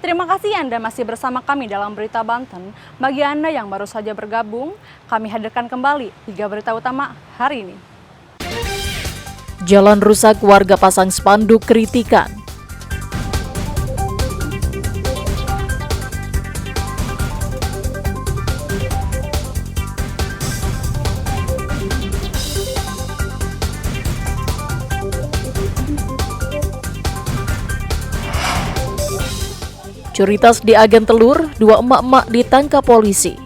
Terima kasih Anda masih bersama kami dalam Berita Banten. Bagi Anda yang baru saja bergabung, kami hadirkan kembali 3 berita utama hari ini. Jalan rusak, warga pasang spanduk kritikan. Curi tas di agen telur, 2 emak-emak ditangkap polisi.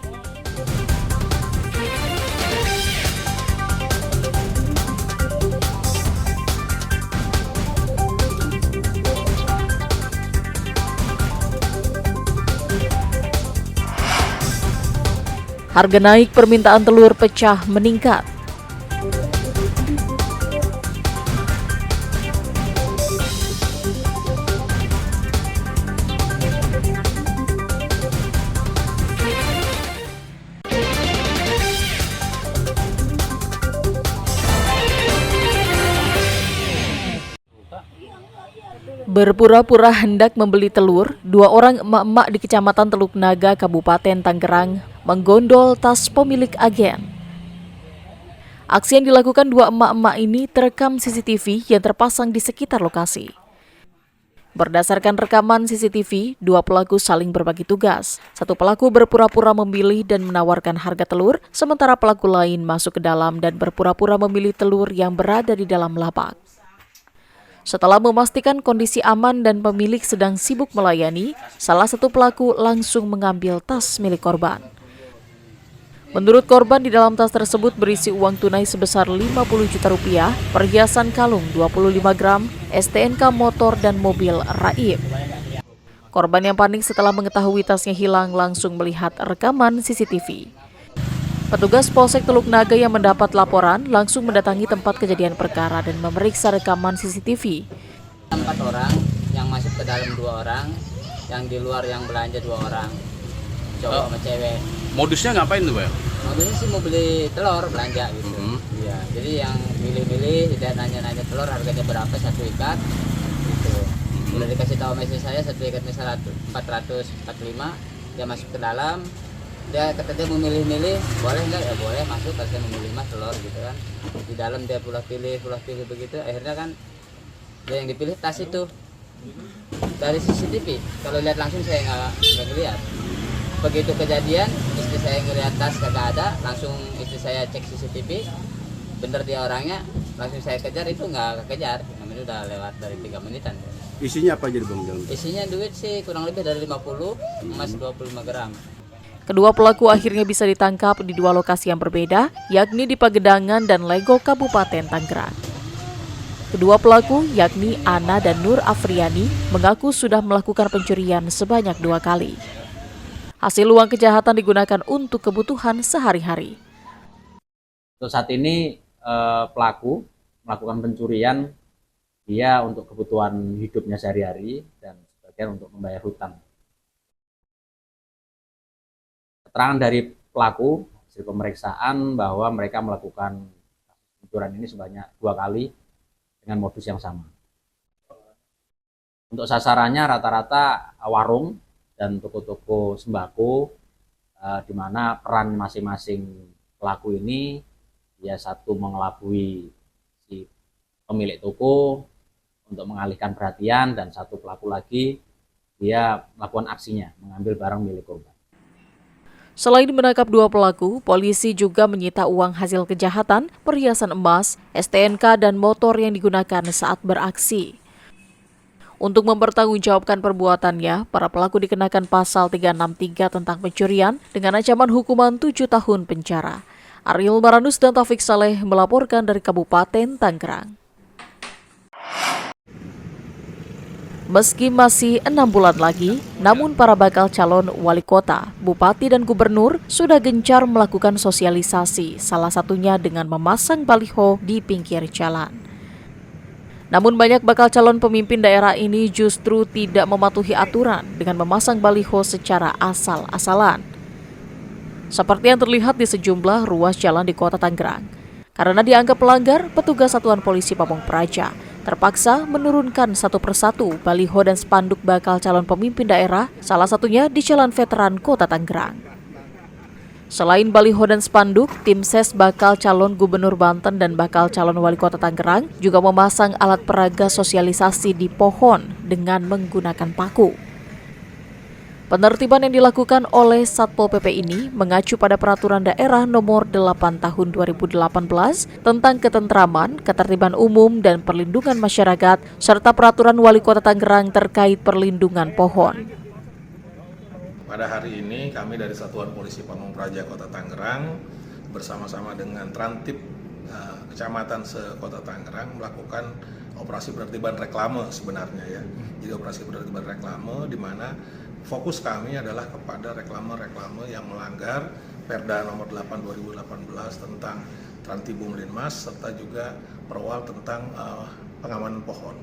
Harga naik, permintaan telur pecah meningkat. Berpura-pura hendak membeli telur, 2 orang emak-emak di Kecamatan Teluk Naga, Kabupaten Tangerang, menggondol tas pemilik agen. Aksi yang dilakukan 2 emak-emak ini terekam CCTV yang terpasang di sekitar lokasi. Berdasarkan rekaman CCTV, 2 pelaku saling berbagi tugas. 1 pelaku berpura-pura memilih dan menawarkan harga telur, sementara pelaku lain masuk ke dalam dan berpura-pura memilih telur yang berada di dalam lapak. Setelah memastikan kondisi aman dan pemilik sedang sibuk melayani, salah satu pelaku langsung mengambil tas milik korban. Menurut korban, di dalam tas tersebut berisi uang tunai sebesar 50 juta rupiah, perhiasan kalung 25 gram, STNK motor dan mobil raib. Korban yang panik setelah mengetahui tasnya hilang langsung melihat rekaman CCTV. Petugas Polsek Teluk Naga yang mendapat laporan langsung mendatangi tempat kejadian perkara dan memeriksa rekaman CCTV. 4 orang, yang masuk ke dalam 2 orang, yang di luar yang belanja 2 orang, cowok sama cewek. Modusnya ngapain tuh, Bang? Modusnya sih mau beli telur belanja gitu. Iya, jadi yang milih-milih, tidak nanya-nanya telur harganya berapa 1 ikat, gitu. Udah dikasih tahu mesej saya 1 ikatnya 445, dia masuk ke dalam. Dia kata dia memilih-milih, boleh nggak? Ya boleh, masuk kalau saya memilih mas telur gitu kan. Di dalam dia pulah pilih begitu, akhirnya kan dia yang dipilih tas itu. Dari CCTV, kalau lihat langsung saya nggak ngeliat. Begitu kejadian, istri saya ngeliat tas kagak ada, langsung istri saya cek CCTV, bener dia orangnya, langsung saya kejar, itu nggak kejar, namanya udah lewat dari 3 menitan. Isinya apa aja Bang? Isinya duit sih kurang lebih dari 50, emas 25 gram. Kedua pelaku akhirnya bisa ditangkap di 2 lokasi yang berbeda, yakni di Pagedangan dan Lego, Kabupaten Tangerang. Kedua pelaku, yakni Ana dan Nur Afriani, mengaku sudah melakukan pencurian sebanyak 2 kali. Hasil uang kejahatan digunakan untuk kebutuhan sehari-hari. Untuk saat ini pelaku melakukan pencurian dia untuk kebutuhan hidupnya sehari-hari dan sebagian untuk membayar hutang. Keterangan dari pelaku hasil pemeriksaan bahwa mereka melakukan pencurian ini sebanyak 2 kali dengan modus yang sama. Untuk sasarannya rata-rata warung dan toko-toko sembako, di mana peran masing-masing pelaku ini, dia satu mengelabui si pemilik toko untuk mengalihkan perhatian, dan satu pelaku lagi dia melakukan aksinya mengambil barang milik korban. Selain menangkap 2 pelaku, polisi juga menyita uang hasil kejahatan, perhiasan emas, STNK, dan motor yang digunakan saat beraksi. Untuk mempertanggungjawabkan perbuatannya, para pelaku dikenakan pasal 363 tentang pencurian dengan ancaman hukuman 7 tahun penjara. Ariel Maranus dan Taufik Saleh melaporkan dari Kabupaten Tangerang. Meski masih 6 bulan lagi, namun para bakal calon wali kota, bupati, dan gubernur sudah gencar melakukan sosialisasi, salah satunya dengan memasang baliho di pinggir jalan. Namun banyak bakal calon pemimpin daerah ini justru tidak mematuhi aturan dengan memasang baliho secara asal-asalan. Seperti yang terlihat di sejumlah ruas jalan di kota Tangerang. Karena dianggap pelanggar, petugas Satuan Polisi Pamong Praja terpaksa menurunkan satu persatu baliho dan spanduk bakal calon pemimpin daerah, salah satunya di Jalan Veteran Kota Tangerang. Selain baliho dan spanduk, tim ses bakal calon gubernur Banten dan bakal calon wali kota Tangerang juga memasang alat peraga sosialisasi di pohon dengan menggunakan paku. Penertiban yang dilakukan oleh Satpol PP ini mengacu pada Peraturan Daerah Nomor 8 Tahun 2018 tentang ketentraman, ketertiban umum, dan perlindungan masyarakat, serta Peraturan Wali Kota Tangerang terkait perlindungan pohon. Pada hari ini kami dari Satuan Polisi Pamung Praja Kota Tangerang bersama-sama dengan Trantip Kecamatan se-Kota Tangerang melakukan operasi penertiban reklame sebenarnya ya. Jadi operasi penertiban reklame di mana fokus kami adalah kepada reklame-reklame yang melanggar Perda Nomor 8 2018 tentang Trantibum Linmas serta juga perwal tentang pengamanan pohon.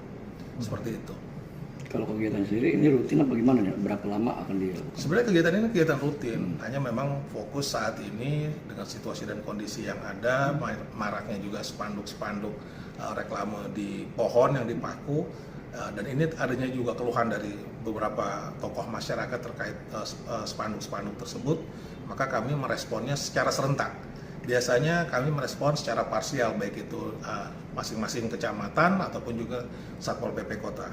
Seperti itu. Kalau kegiatan sendiri ini rutin apa gimana ya? Berapa lama akan dilakukan? Sebenarnya kegiatan ini kegiatan rutin, hanya memang fokus saat ini dengan situasi dan kondisi yang ada, maraknya juga spanduk-spanduk reklame di pohon yang dipaku, dan ini adanya juga keluhan dari beberapa tokoh masyarakat terkait spanduk-spanduk tersebut, maka kami meresponnya secara serentak. Biasanya kami merespon secara parsial, baik itu masing-masing kecamatan ataupun juga Satpol PP Kota.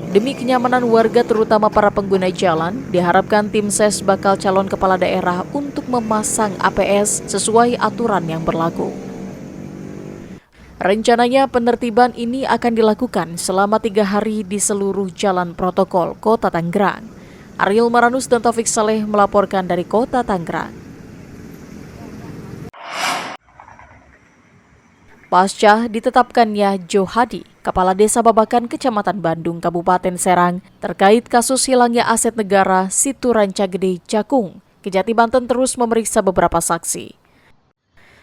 Demi kenyamanan warga terutama para pengguna jalan, diharapkan tim ses bakal calon kepala daerah untuk memasang APS sesuai aturan yang berlaku. Rencananya penertiban ini akan dilakukan selama 3 hari di seluruh jalan protokol Kota Tangerang. Ariel Maranus dan Taufik Saleh melaporkan dari Kota Tangerang. Pasca ditetapkannya Johadi, Kepala Desa Babakan Kecamatan Bandung, Kabupaten Serang, terkait kasus hilangnya aset negara Situ Rancagede Cakung, Kejati Banten terus memeriksa beberapa saksi.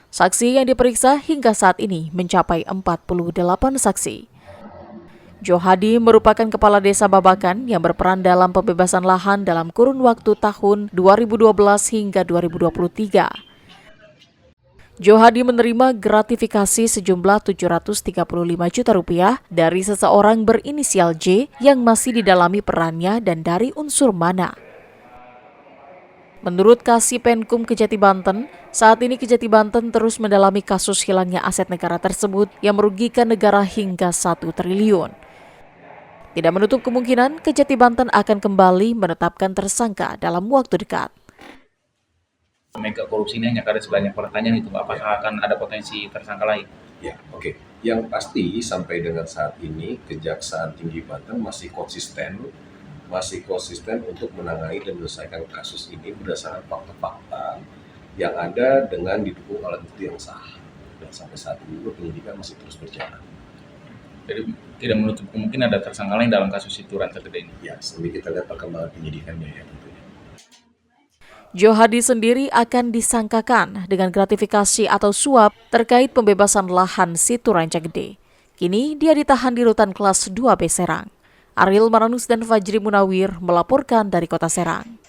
Saksi yang diperiksa hingga saat ini mencapai 48 saksi. Johadi merupakan Kepala Desa Babakan yang berperan dalam pembebasan lahan dalam kurun waktu tahun 2012 hingga 2023. Johadi menerima gratifikasi sejumlah Rp735 juta dari seseorang berinisial J yang masih didalami perannya dan dari unsur mana. Menurut Kasipenkum Kejati Banten, saat ini Kejati Banten terus mendalami kasus hilangnya aset negara tersebut yang merugikan negara hingga 1 triliun. Tidak menutup kemungkinan Kejati Banten akan kembali menetapkan tersangka dalam waktu dekat. Mega korupsi ini hanya ada sebanyak pertanyaan itu, apakah akan ada potensi tersangka lain? Ya, oke. Yang pasti sampai dengan saat ini Kejaksaan Tinggi Banten masih konsisten untuk menangani dan menyelesaikan kasus ini berdasarkan fakta-fakta yang ada dengan didukung alat bukti yang sah. Dan sampai saat ini penyidikan masih terus berjalan. Jadi tidak menutup kemungkinan ada tersangka lain dalam kasus Situ Rancagede ini? Ya, sambil kita lihat perkembangan penyidikannya ya tentunya. Johadi sendiri akan disangkakan dengan gratifikasi atau suap terkait pembebasan lahan Situ Rancagede. Kini dia ditahan di rutan kelas 2B Serang. Ariel Maranus dan Fajri Munawir melaporkan dari Kota Serang.